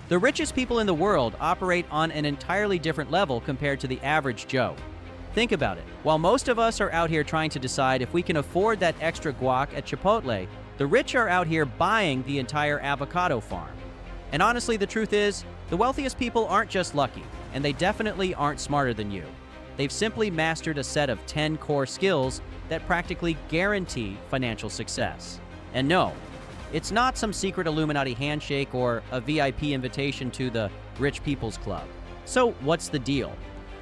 The richest people in the world operate on an entirely different level compared to the average Joe. Think about it. While most of us are out here trying to decide if we can afford that extra guac at Chipotle, the rich are out here buying the entire avocado farm. And honestly, the truth is, the wealthiest people aren't just lucky, and they definitely aren't smarter than you. They've simply mastered a set of 10 core skills that practically guarantee financial success. And no, it's not some secret Illuminati handshake or a VIP invitation to the Rich People's Club. So what's the deal?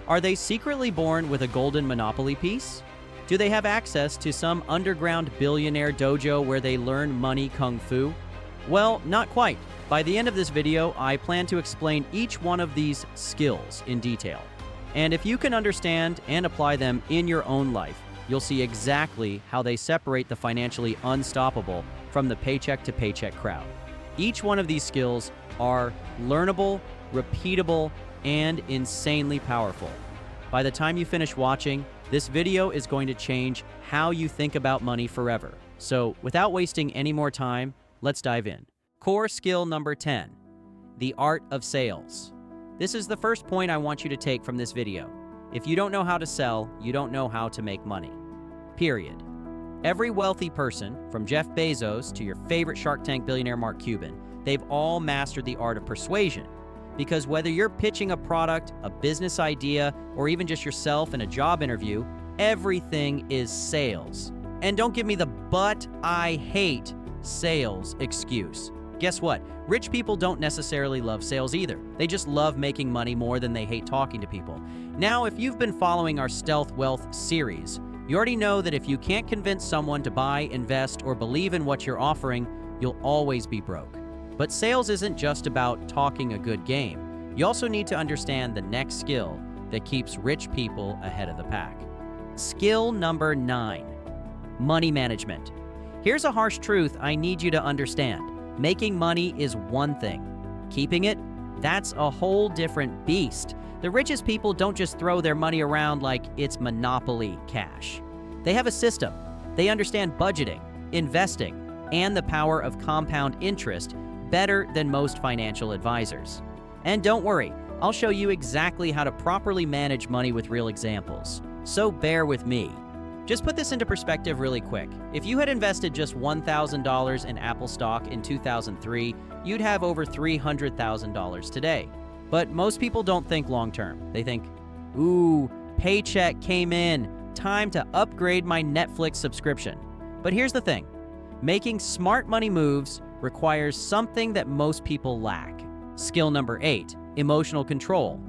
Are they secretly born with a golden Monopoly piece? Do they have access to some underground billionaire dojo where they learn money kung fu? Well, not quite. By the end of this video, I plan to explain each one of these skills in detail. And if you can understand and apply them in your own life, you'll see exactly how they separate the financially unstoppable from the paycheck-to-paycheck crowd. Each one of these skills are learnable, repeatable, and insanely powerful. By the time you finish watching, this video is going to change how you think about money forever. So, without wasting any more time, let's dive in. Core skill number 10, the art of sales. This is the first point I want you to take from this video. If you don't know how to sell, you don't know how to make money. Period. Every wealthy person, from Jeff Bezos to your favorite Shark Tank billionaire Mark Cuban, they've all mastered the art of persuasion. Because whether you're pitching a product, a business idea, or even just yourself in a job interview, everything is sales. And don't give me the "but I hate sales" excuse. Guess what? Rich people don't necessarily love sales either. They just love making money more than they hate talking to people. Now, if you've been following our Stealth Wealth series, you already know that if you can't convince someone to buy, invest, or believe in what you're offering, you'll always be broke. But sales isn't just about talking a good game. You also need to understand the next skill that keeps rich people ahead of the pack. Skill number 9, money management. Here's a harsh truth I need you to understand. Making money is one thing. Keeping it, that's a whole different beast. The richest people don't just throw their money around like it's Monopoly cash. They have a system. They understand budgeting, investing, and the power of compound interest better than most financial advisors. And don't worry, I'll show you exactly how to properly manage money with real examples. So bear with me. Just put this into perspective really quick. If you had invested just $1,000 in Apple stock in 2003, you'd have over $300,000 today. But most people don't think long-term. They think, ooh, paycheck came in, time to upgrade my Netflix subscription. But here's the thing. Making smart money moves requires something that most people lack. Skill number 8, emotional control.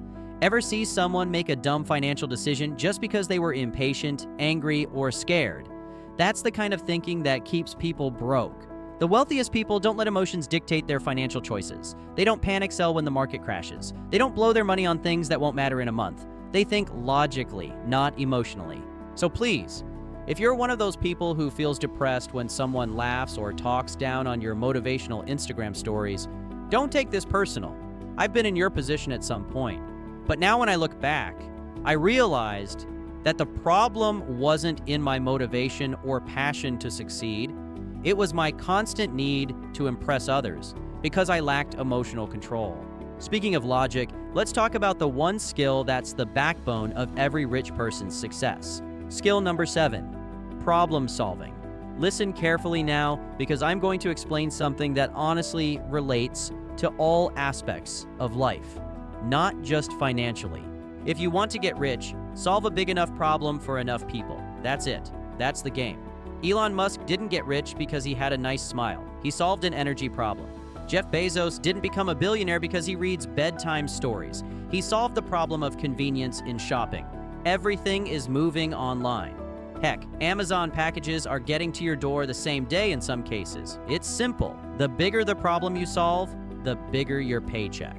Ever see someone make a dumb financial decision just because they were impatient, angry, or scared? That's the kind of thinking that keeps people broke. The wealthiest people don't let emotions dictate their financial choices. They don't panic sell when the market crashes. They don't blow their money on things that won't matter in a month. They think logically, not emotionally. So please, if you're one of those people who feels depressed when someone laughs or talks down on your motivational Instagram stories, don't take this personal. I've been in your position at some point. But now when I look back, I realized that the problem wasn't in my motivation or passion to succeed. It was my constant need to impress others because I lacked emotional control. Speaking of logic, let's talk about the one skill that's the backbone of every rich person's success. Skill number 7, problem solving. Listen carefully now because I'm going to explain something that honestly relates to all aspects of life, not just financially. If you want to get rich, solve a big enough problem for enough people. That's it. That's the game. Elon Musk didn't get rich because he had a nice smile. He solved an energy problem. Jeff Bezos didn't become a billionaire because he reads bedtime stories. He solved the problem of convenience in shopping. Everything is moving online. Heck, Amazon packages are getting to your door the same day in some cases. It's simple. The bigger the problem you solve, the bigger your paycheck.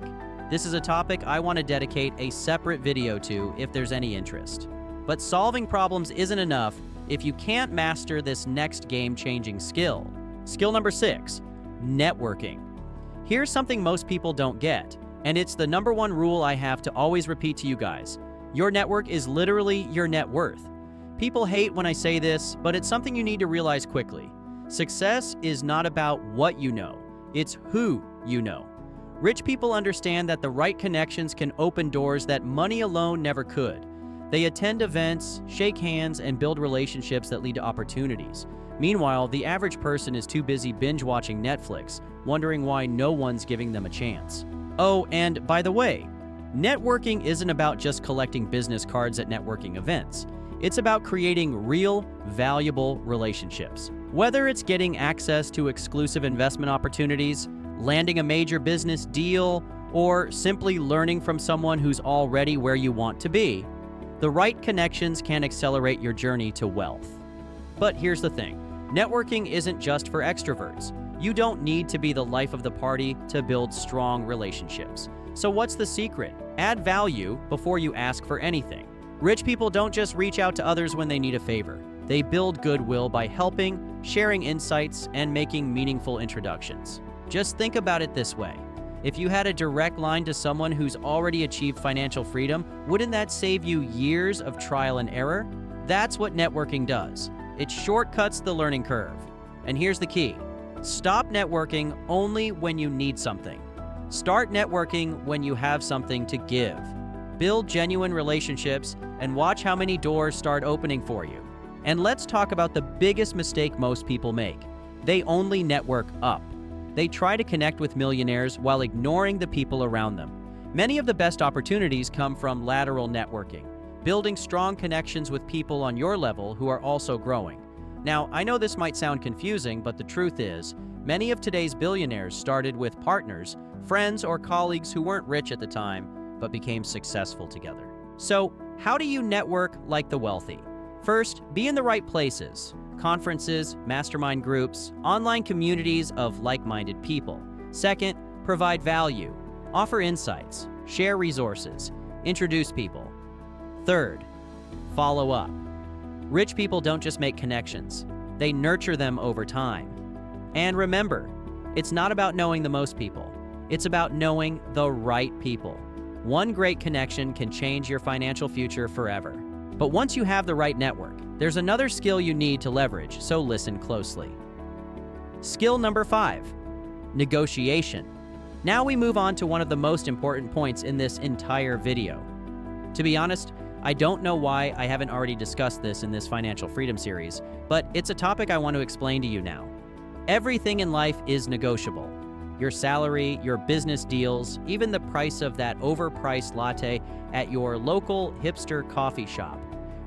This is a topic I want to dedicate a separate video to if there's any interest. But solving problems isn't enough if you can't master this next game-changing skill. Skill number 6, networking. Here's something most people don't get, and it's the number one rule I have to always repeat to you guys. Your network is literally your net worth. People hate when I say this, but it's something you need to realize quickly. Success is not about what you know, it's who you know. Rich people understand that the right connections can open doors that money alone never could. They attend events, shake hands, and build relationships that lead to opportunities. Meanwhile, the average person is too busy binge-watching Netflix, wondering why no one's giving them a chance. Oh, and by the way, networking isn't about just collecting business cards at networking events. It's about creating real, valuable relationships. Whether it's getting access to exclusive investment opportunities, landing a major business deal, or simply learning from someone who's already where you want to be, the right connections can accelerate your journey to wealth. But here's the thing, networking isn't just for extroverts. You don't need to be the life of the party to build strong relationships. So what's the secret? Add value before you ask for anything. Rich people don't just reach out to others when they need a favor. They build goodwill by helping, sharing insights, and making meaningful introductions. Just think about it this way. If you had a direct line to someone who's already achieved financial freedom, wouldn't that save you years of trial and error? That's what networking does. It shortcuts the learning curve. And here's the key. Stop networking only when you need something. Start networking when you have something to give. Build genuine relationships and watch how many doors start opening for you. And let's talk about the biggest mistake most people make. They only network up. They try to connect with millionaires while ignoring the people around them. Many of the best opportunities come from lateral networking, building strong connections with people on your level who are also growing. Now, I know this might sound confusing, but the truth is, many of today's billionaires started with partners, friends, or colleagues who weren't rich at the time, but became successful together. So, how do you network like the wealthy? First, be in the right places. Conferences, mastermind groups, online communities of like-minded people. Second, provide value. Offer insights, share resources, introduce people. Third, follow up. Rich people don't just make connections, they nurture them over time. And remember, it's not about knowing the most people, it's about knowing the right people. One great connection can change your financial future forever. But once you have the right network, there's another skill you need to leverage, so listen closely. Skill number 5, negotiation. Now we move on to one of the most important points in this entire video. To be honest, I don't know why I haven't already discussed this in this financial freedom series, but it's a topic I want to explain to you now. Everything in life is negotiable. Your salary, your business deals, even the price of that overpriced latte at your local hipster coffee shop.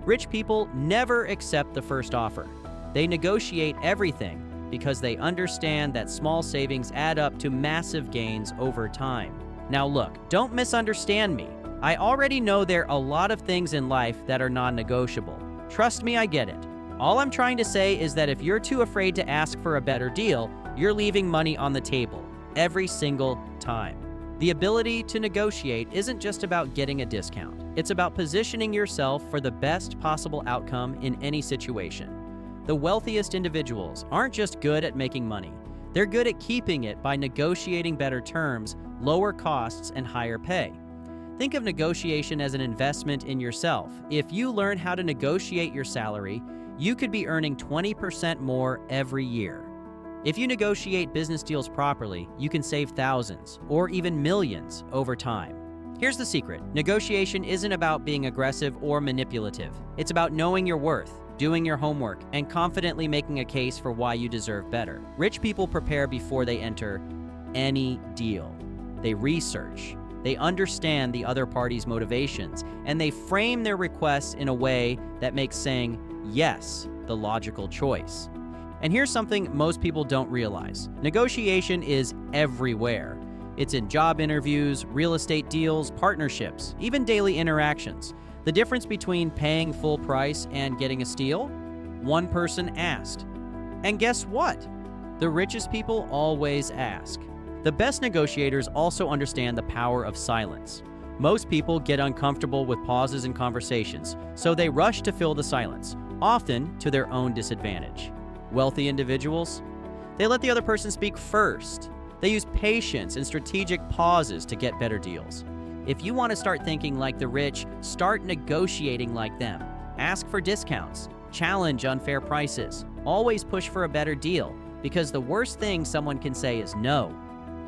Rich people never accept the first offer. They negotiate everything because they understand that small savings add up to massive gains over time. Now look, don't misunderstand me. I already know there are a lot of things in life that are non-negotiable. Trust me, I get it. All I'm trying to say is that if you're too afraid to ask for a better deal, you're leaving money on the table every single time. The ability to negotiate isn't just about getting a discount. It's about positioning yourself for the best possible outcome in any situation. The wealthiest individuals aren't just good at making money. They're good at keeping it by negotiating better terms, lower costs, and higher pay. Think of negotiation as an investment in yourself. If you learn how to negotiate your salary, you could be earning 20% more every year. If you negotiate business deals properly, you can save thousands or even millions over time. Here's the secret. Negotiation isn't about being aggressive or manipulative. It's about knowing your worth, doing your homework, and confidently making a case for why you deserve better. Rich people prepare before they enter any deal. They research, they understand the other party's motivations, and they frame their requests in a way that makes saying yes the logical choice. And here's something most people don't realize. Negotiation is everywhere. It's in job interviews, real estate deals, partnerships, even daily interactions. The difference between paying full price and getting a steal? One person asked. And guess what? The richest people always ask. The best negotiators also understand the power of silence. Most people get uncomfortable with pauses in conversations, so they rush to fill the silence, often to their own disadvantage. Wealthy individuals, they let the other person speak first. They use patience and strategic pauses to get better deals. If you want to start thinking like the rich, start negotiating like them. Ask for discounts, challenge unfair prices, always push for a better deal, because the worst thing someone can say is no.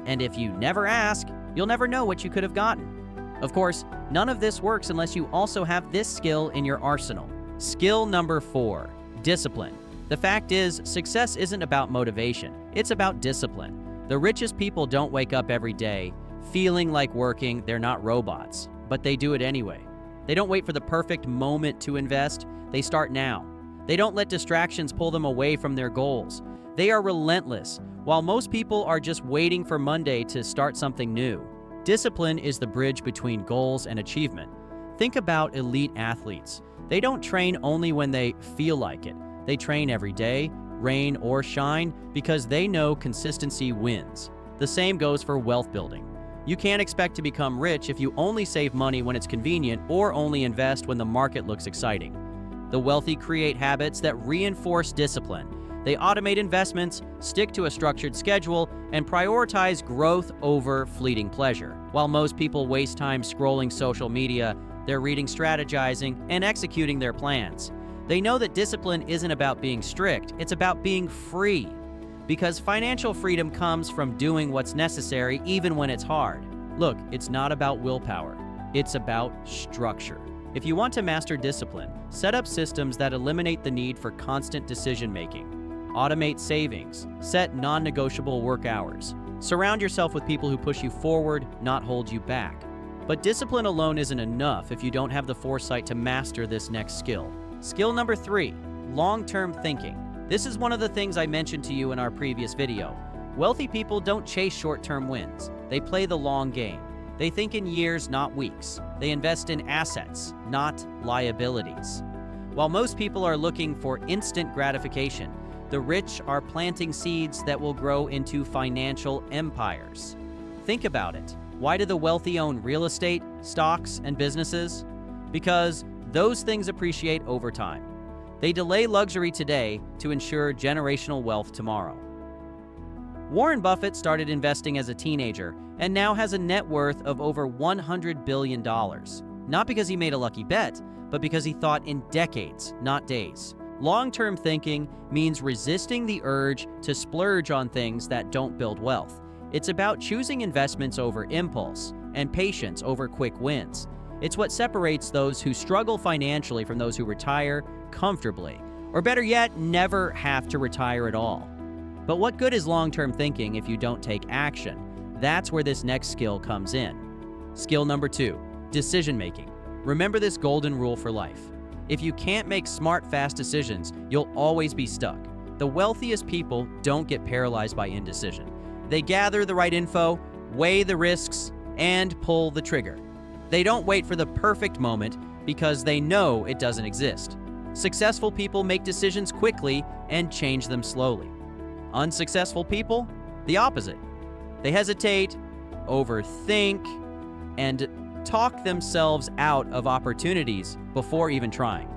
And if you never ask, You'll never know what you could have gotten. Of course, none of this works unless you also have this skill in your arsenal. Skill number 4, discipline. The fact is, success isn't about motivation, it's about discipline. The richest people don't wake up every day feeling like working. They're not robots, but they do it anyway. They don't wait for the perfect moment to invest, they start now. They don't let distractions pull them away from their goals. They are relentless, while most people are just waiting for Monday to start something new. Discipline is the bridge between goals and achievement. Think about elite athletes. They don't train only when they feel like it. They train every day, rain or shine, because they know consistency wins. The same goes for wealth building. You can't expect to become rich if you only save money when it's convenient or only invest when the market looks exciting. The wealthy create habits that reinforce discipline. They automate investments, stick to a structured schedule, and prioritize growth over fleeting pleasure. While most people waste time scrolling social media, they're reading, strategizing, and executing their plans. They know that discipline isn't about being strict, it's about being free. Because financial freedom comes from doing what's necessary even when it's hard. Look, it's not about willpower, it's about structure. If you want to master discipline, set up systems that eliminate the need for constant decision-making. Automate savings, set non-negotiable work hours. Surround yourself with people who push you forward, not hold you back. But discipline alone isn't enough if you don't have the foresight to master this next skill. Skill number 3, long-term thinking. This is one of the things I mentioned to you in our previous video. Wealthy people don't chase short-term wins. They play the long game. They think in years, not weeks. They invest in assets, not liabilities. While most people are looking for instant gratification, the rich are planting seeds that will grow into financial empires. Think about it. Why do the wealthy own real estate, stocks, and businesses? Because those things appreciate over time. They delay luxury today to ensure generational wealth tomorrow. Warren Buffett started investing as a teenager and now has a net worth of over $100 billion. Not because he made a lucky bet, but because he thought in decades, not days. Long-term thinking means resisting the urge to splurge on things that don't build wealth. It's about choosing investments over impulse and patience over quick wins. It's what separates those who struggle financially from those who retire comfortably, or better yet, never have to retire at all. But what good is long-term thinking if you don't take action? That's where this next skill comes in. Skill number 2, decision-making. Remember this golden rule for life. If you can't make smart, fast decisions, you'll always be stuck. The wealthiest people don't get paralyzed by indecision. They gather the right info, weigh the risks, and pull the trigger. They don't wait for the perfect moment because they know it doesn't exist. Successful people make decisions quickly and change them slowly. Unsuccessful people, the opposite. They hesitate, overthink, and talk themselves out of opportunities before even trying.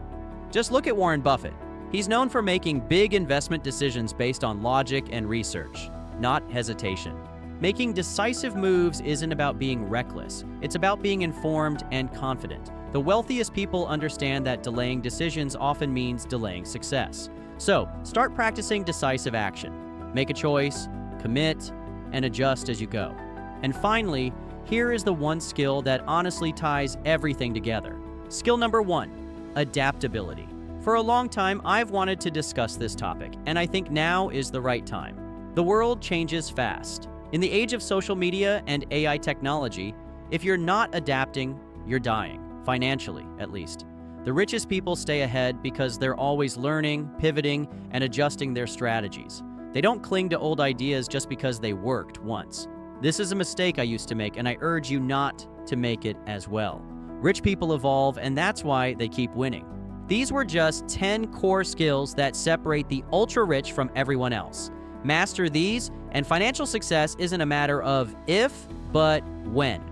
Just look at Warren Buffett. He's known for making big investment decisions based on logic and research, not hesitation. Making decisive moves isn't about being reckless. It's about being informed and confident. The wealthiest people understand that delaying decisions often means delaying success. So, start practicing decisive action. Make a choice, commit, and adjust as you go. And finally, here is the one skill that honestly ties everything together. Skill number 1, adaptability. For a long time, I've wanted to discuss this topic, and I think now is the right time. The world changes fast. In the age of social media and AI technology, if you're not adapting, you're dying, financially at least. The richest people stay ahead because they're always learning, pivoting, and adjusting their strategies. They don't cling to old ideas just because they worked once. This is a mistake I used to make, and I urge you not to make it as well. Rich people evolve, and that's why they keep winning. These were just 10 core skills that separate the ultra-rich from everyone else. Master these, and financial success isn't a matter of if, but when.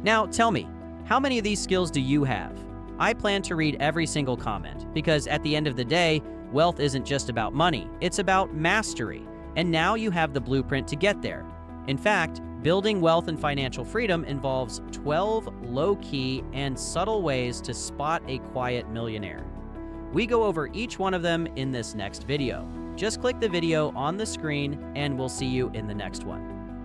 Now, tell me, how many of these skills do you have? I plan to read every single comment, because at the end of the day, wealth isn't just about money, it's about mastery. And now you have the blueprint to get there. In fact, building wealth and financial freedom involves 12 low-key and subtle ways to spot a quiet millionaire. We go over each one of them in this next video. Just click the video on the screen and we'll see you in the next one.